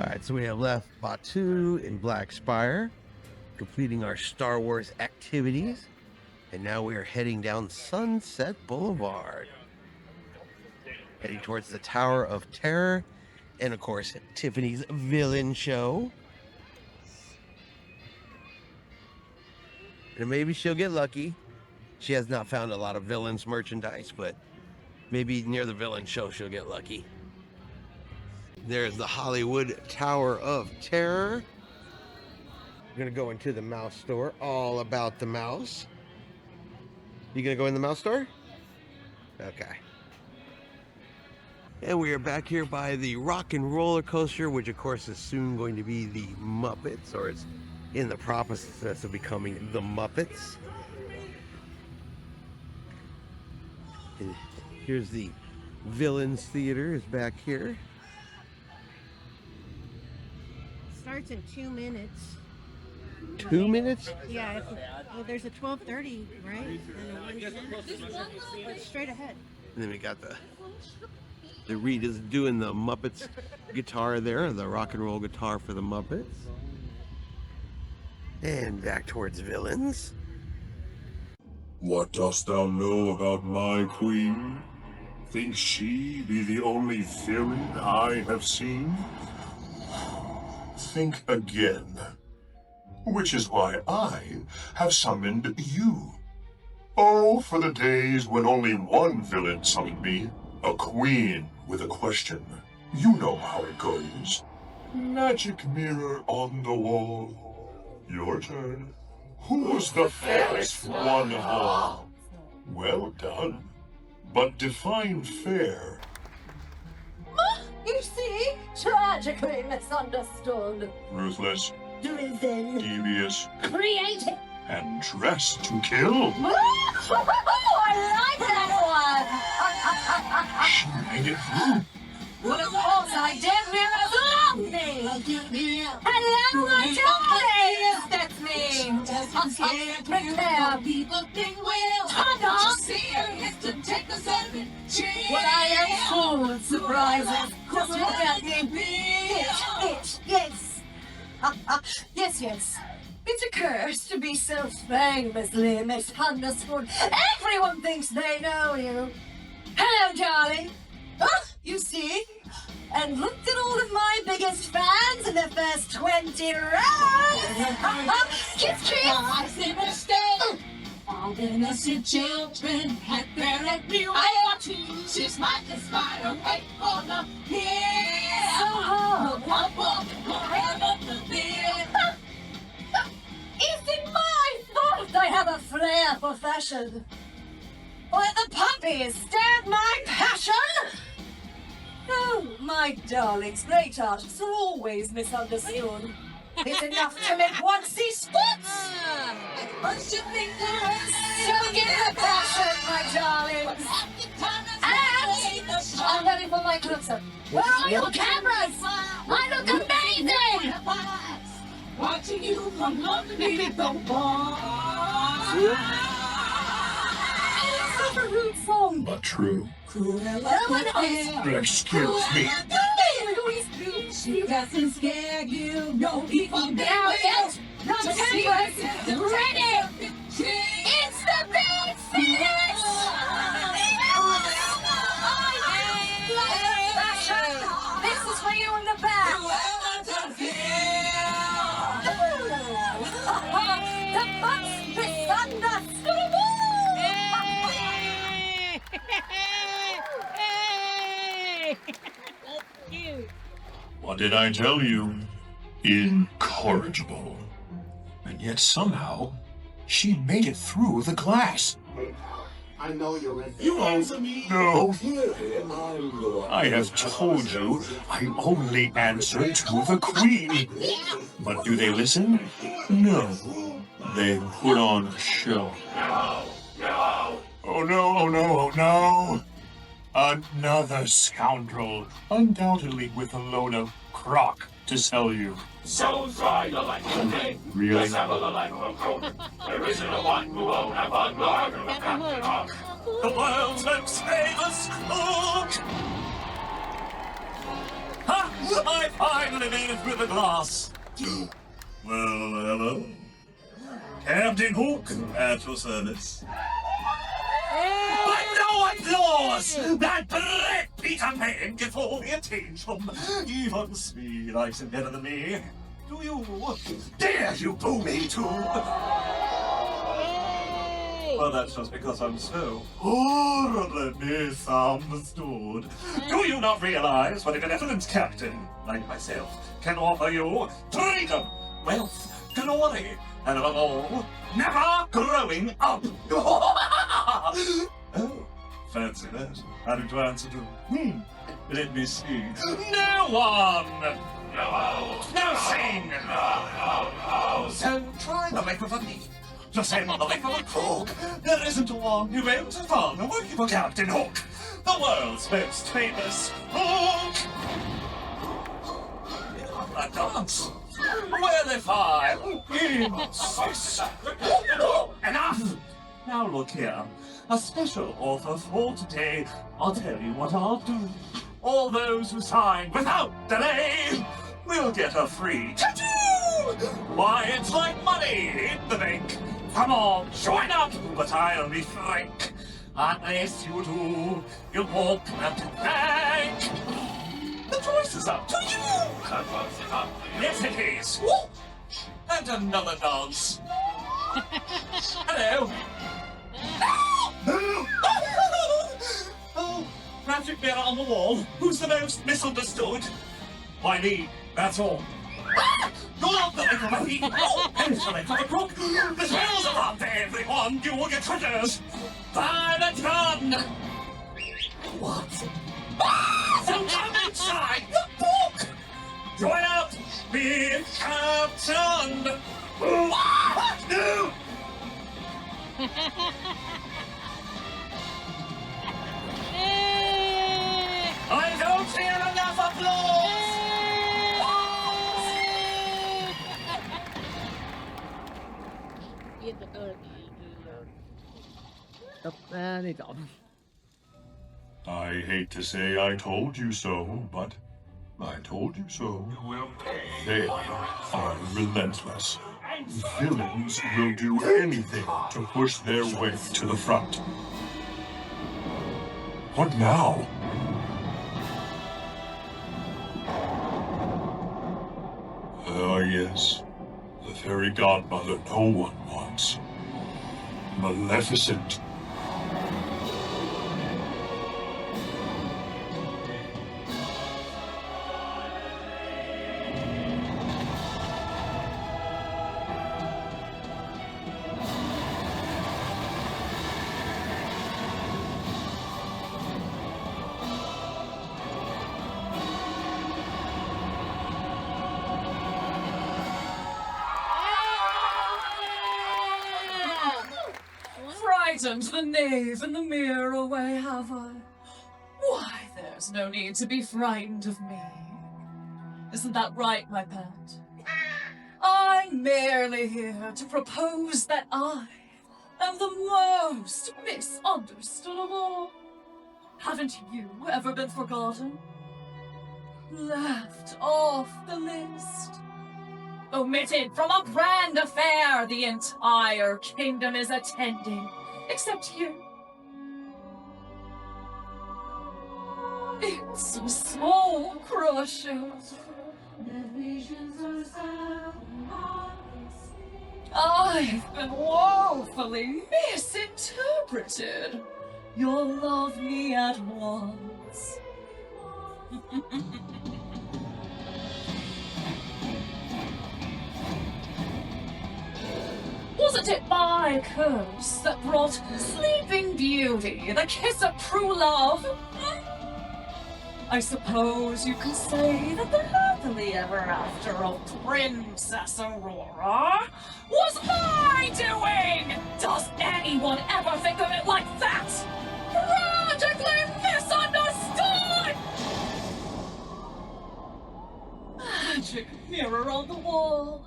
All right, so we have left Batu and Black Spire, completing our Star Wars activities. And now we are heading down Sunset Boulevard, heading towards the Tower of Terror, and of course, Tiffany's villain show. And maybe she'll get lucky. She has not found a lot of villains merchandise, but maybe near the villain show she'll get lucky. There's the Hollywood Tower of Terror. We're gonna go into the mouse store, all about the mouse. You gonna go in the mouse store? Okay. And we are back here by the Rock and Roller Coaster, which of course is soon going to be the Muppets, or it's in the process of becoming the Muppets. And here's the Villains Theater is back here. Starts in 2 minutes. 2 minutes? Yeah, there's a 12:30, right? And a 1:10. But straight ahead. And then we got the Rita's doing the Muppets guitar there, the rock and roll guitar for the Muppets. And back towards villains. What dost thou know about my queen? Think she be the only villain I have seen? Think again. Which is why I have summoned you. Oh, for the days when only one villain summoned me. A queen with a question. You know how it goes. Magic mirror on the wall. Your turn. Who's the fairest one of all? Well done. But define fair. You see? Tragically misunderstood. Ruthless, Driven. devious, Creative. and dressed to kill. I like that She made it through. one! Well, of course I did. Mirrors love me. Hello, my darling. That's me. Prepare. People think we'll Tada. see her is to take the seven. Well, I am full of surprises. Just look at me. Yes. Yes. It's a curse to be so famously misunderstood. Everyone thinks they know you. Hello, darling. You see? And look at all of my biggest fans in the first 20 rounds. Kiss, kiss. I see mistake. All innocent children had their everywhere. She's like a spider right for the hill. So hard. One woman forever to live. Is it my fault I have a flair for fashion? Or that the puppies stab my passion? Oh, my darling, great artists are always misunderstood. It's enough to make one see spots. First you think there's So give the passion, my darlings. And I'm ready for my close-up. Where are your cameras? I look amazing. watching you from underneath the wall. It's such a rude song. But true. Excuse me. She doesn't scare you, no people Now there. it's the cameras ready. It's the big finish. This is for you in the back. The bus misunderstood. What did I tell you? Incorrigible. And yet somehow, she made it through the glass. I know you're in. You answer me. No. I have told you I only answer to the Queen. But do they listen? No. They put on a show. Oh no, oh no, oh no. Another scoundrel, undoubtedly with a load of crock to sell you. So try the life of me. Really? Let's have a life of hope. There isn't a one who won't have a larger Captain Hook. The world's most famous cook! Ha! I finally made it through the glass. Well, hello. Captain Hook at your service. But no applause! That Brett Peter Pan gets all the attention. Even Smee likes him better than me. Do you? Dare you boo me too? Well, that's just because I'm so horribly misunderstood. Do you not realize what a benevolent captain, like myself, can offer you? Freedom, wealth, glory, and above all, never growing up. Oh, fancy that. Having to answer to, let me see. No one! No sing! No. So try the life of a thief. The same on the life of a crook. There isn't one who owns a fun working for Captain Hook, the world's most famous Hook. A dance. Where they fly. Insist. Enough! Now look here. A special offer for today. I'll tell you what I'll do. All those who sign without delay will get a free tattoo! Why, it's like money in the bank. Come on, join up, but I'll be frank. Unless you do, you'll walk up to thank. The choice is up to you! Yes, it is. Woo! And another dance. Hello. Oh, magic mirror on the wall. Who's the most misunderstood? Why me, that's all. You're not the life of a thief. Oh, and it's the life of a crook. The spells are on to everyone. You will get treasures by the ton. What? So come inside the book. Join up with Captain. No. I don't hear enough applause! I hate to say I told you so, but I told you so. They are relentless. Villains will do anything to push their way to the front. What now? Ah, yes. The fairy godmother no one wants. Maleficent. Frightened the knave and the mirror away, have I? Why, there's no need to be frightened of me. Isn't that right, my pet? I'm merely here to propose that I am the most misunderstood of all. Haven't you ever been forgotten? Left off the list? Omitted from a grand affair the entire kingdom is attending, except you. It's soul crushing. I've been woefully misinterpreted. You'll love me at once. Wasn't it my curse that brought Sleeping Beauty, the kiss of true love? I suppose you could say that the happily ever after of Princess Aurora was my doing! Does anyone ever think of it like that? Tragically misunderstood! Magic mirror on the wall.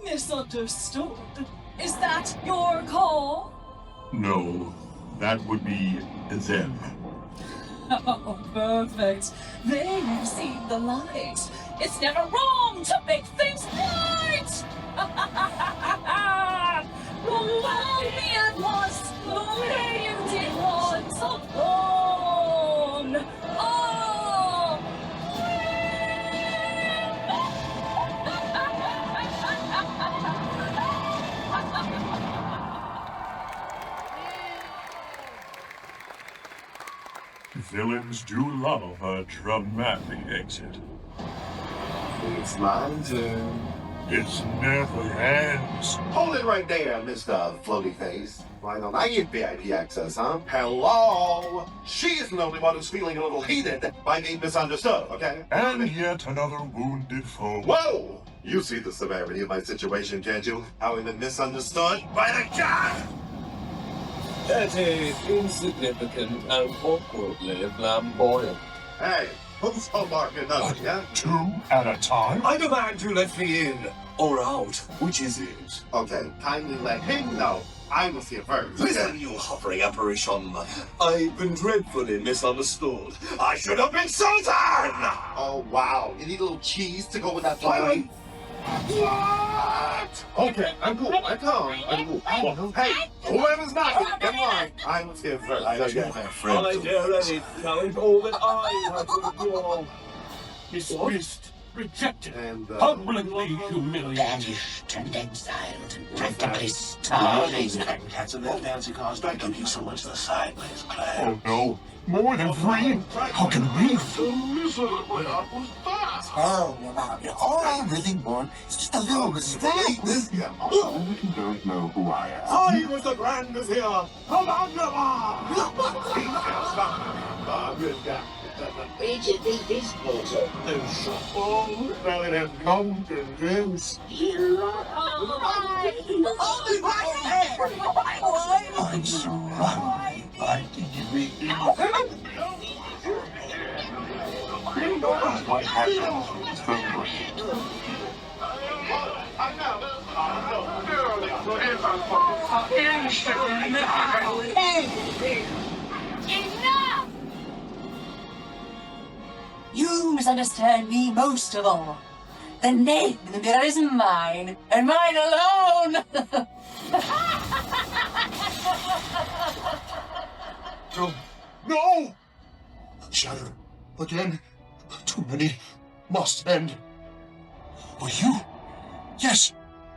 Misunderstood. Is that your call? No, that would be them. Oh, perfect. They've seen the light. It's never wrong to make things right! Love me at once, the way you did once upon Villains do love a dramatic exit. It's my turn. It never ends. Hold it right there, Mr. Floaty Face. Why don't I get VIP access, huh? Hello? She isn't the only one who's feeling a little heated by being misunderstood, okay? And yet another wounded foe. Whoa! You see the severity of my situation, can't you? How we've been misunderstood by the god! That is insignificant and awkwardly flamboyant. Hey, who's homeworking us, yeah? 2 at a time? I demand you let me in, or out. Which is it? Okay, kindly let him know I was here first. Listen, you hovering apparition. I've been dreadfully misunderstood. I should have been sultan! Oh, wow. You need a little cheese to go with that flying? What? Okay, I'm cool. I'm calm. I'm cool. Hey, whoever's knocking, come on. I was here first. I got my friend. I dare any challenge all that I have to do. Dismissed, rejected, And, publicly humiliated. Banished and exiled and practically starving. Cats and their fancy cars don't give you so much the sideways plan. Oh no. More than 3? How can we? So miserably was that. Tell me about it. All I really want is just a little respect. Yeah. You don't know who I am. I was the Grand Vizier of Agrabah! Where do you think this goes? Oh, smelling and pumpkins. I'm so wrong. Why did you make me? What happened? Enough! You misunderstand me most of all. The name in the mirror is mine, and mine alone! No! Shadow. Again. Too many. Must end. Will you? Yes,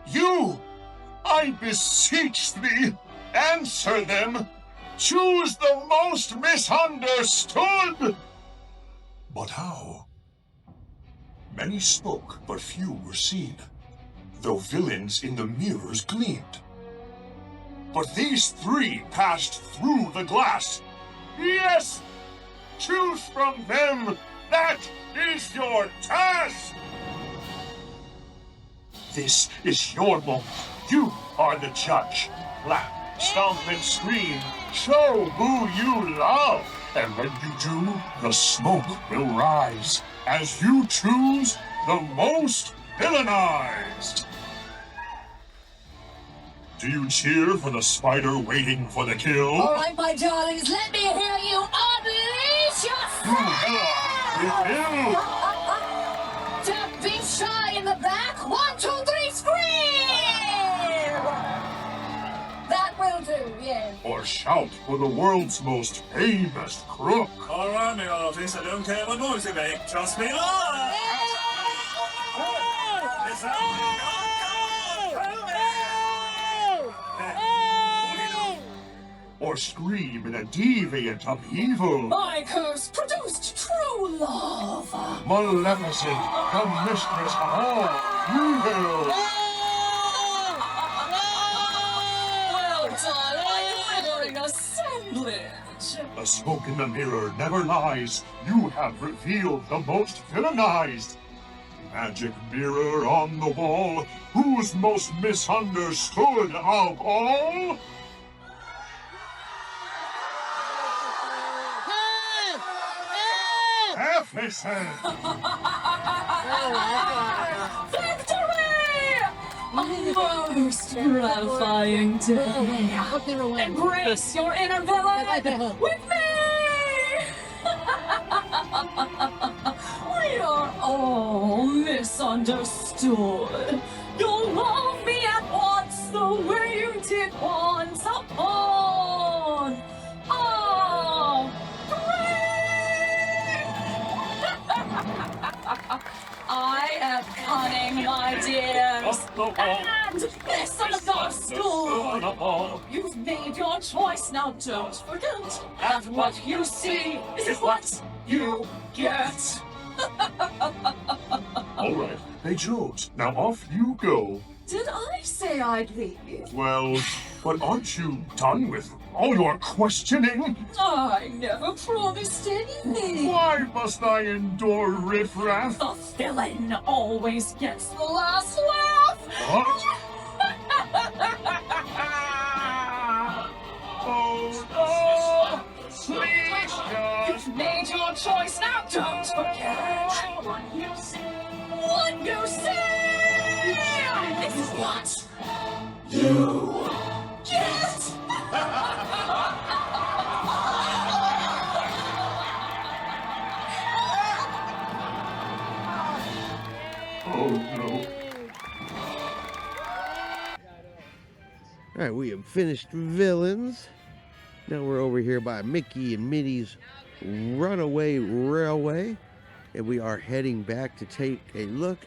you! I beseech thee, answer them! Choose the most misunderstood! But how? Many spoke, but few were seen, though villains in the mirrors gleamed. But these 3 passed through the glass. Yes! Choose from them! That is your task! This is your moment. You are the judge. Clap, stomp, and scream. Show who you love. And when you do, the smoke will rise as you choose the most villainized. Do you cheer for the spider waiting for the kill? All right, my darlings, let me hear you unleash yourself! Don't be shy in the back. 1, 2, 3, scream! That will do, yes. Or shout for the world's most famous crook? All right, my artist, I don't care what noise you make. Trust me, Lord! Or scream in a deviant upheaval? My curse produced true love. Maleficent, the mistress of all evil! Well done, I'm assemblage. The smoke in the mirror never lies. You have revealed the most villainized. Magic mirror on the wall, who's most misunderstood of all? Efficient! Victory! A most gratifying day. Embrace your inner villain with me! all misunderstood. You'll love me at once the way you did once upon a I am cunning, my dears, and misunderstood. You've made your choice, now don't forget that what you see is what you get. All right, they chose. Now off you go. Did I say I'd leave? Well, but aren't you done with all your questioning? I never promised anything. Why must I endure riffraff? The villain always gets the last laugh. What? Oh, no! Please, You've made your choice, now don't forget what you see. What you see! This is what you get! Oh, no. All right, we have finished villains. Now we're over here by Mickey and Minnie's Runaway Railway, and we are heading back to take a look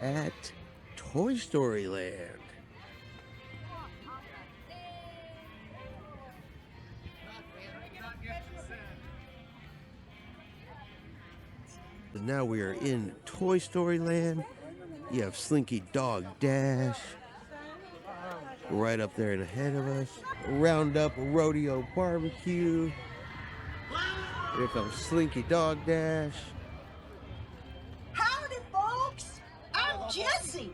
at Toy Story Land. And now we are in Toy Story Land. You have Slinky Dog Dash right up there and ahead of us. Roundup Rodeo Barbecue. Here comes Slinky Dog Dash. Howdy, folks. I'm Jessie.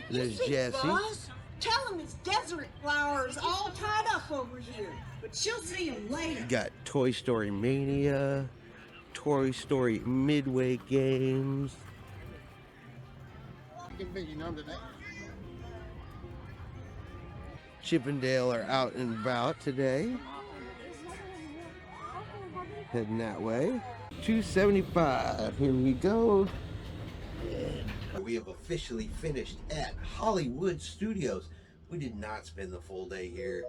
There's You see Jessie. Buzz? Tell him his desert flowers all tied up over here, but she'll see him later. You got Toy Story Mania, Toy Story Midway Games. Chip and Dale are out and about today. Heading that way. 275. Here we go. We have officially finished at Hollywood Studios. We did not spend the full day here.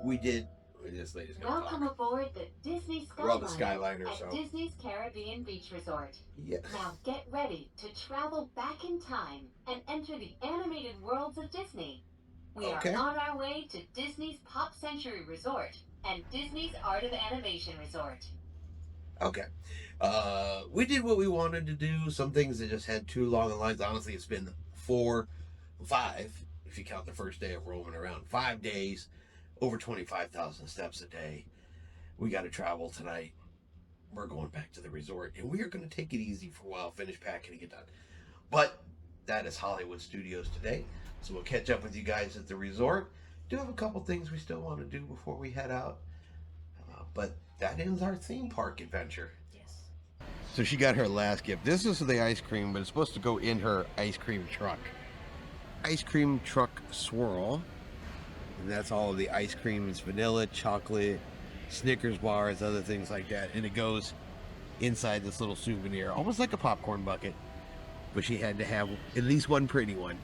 We did. This lady's gonna Welcome talk. aboard the Disney Skyliner, We're on the Skyliner, at so. Disney's Caribbean Beach Resort. Yes. Now get ready to travel back in time and enter the animated worlds of Disney. We Okay. are on our way to Disney's Pop Century Resort and Disney's Art of Animation Resort. Okay. We did what we wanted to do. Some things that just had too long of lines. Honestly, it's been 5, if you count the first day of roaming around. 5 days, over 25,000 steps a day. We got to travel tonight. We're going back to the resort, and we are going to take it easy for a while, finish packing and get done. But that is Hollywood Studios today. So we'll catch up with you guys at the resort. Do have a couple things we still want to do before we head out. But that ends our theme park adventure. Yes. So she got her last gift. This is the ice cream, but it's supposed to go in her ice cream truck. Ice cream truck swirl. And that's all of the ice cream. It's vanilla, chocolate, Snickers bars, other things like that. And it goes inside this little souvenir, almost like a popcorn bucket. But she had to have at least one pretty one.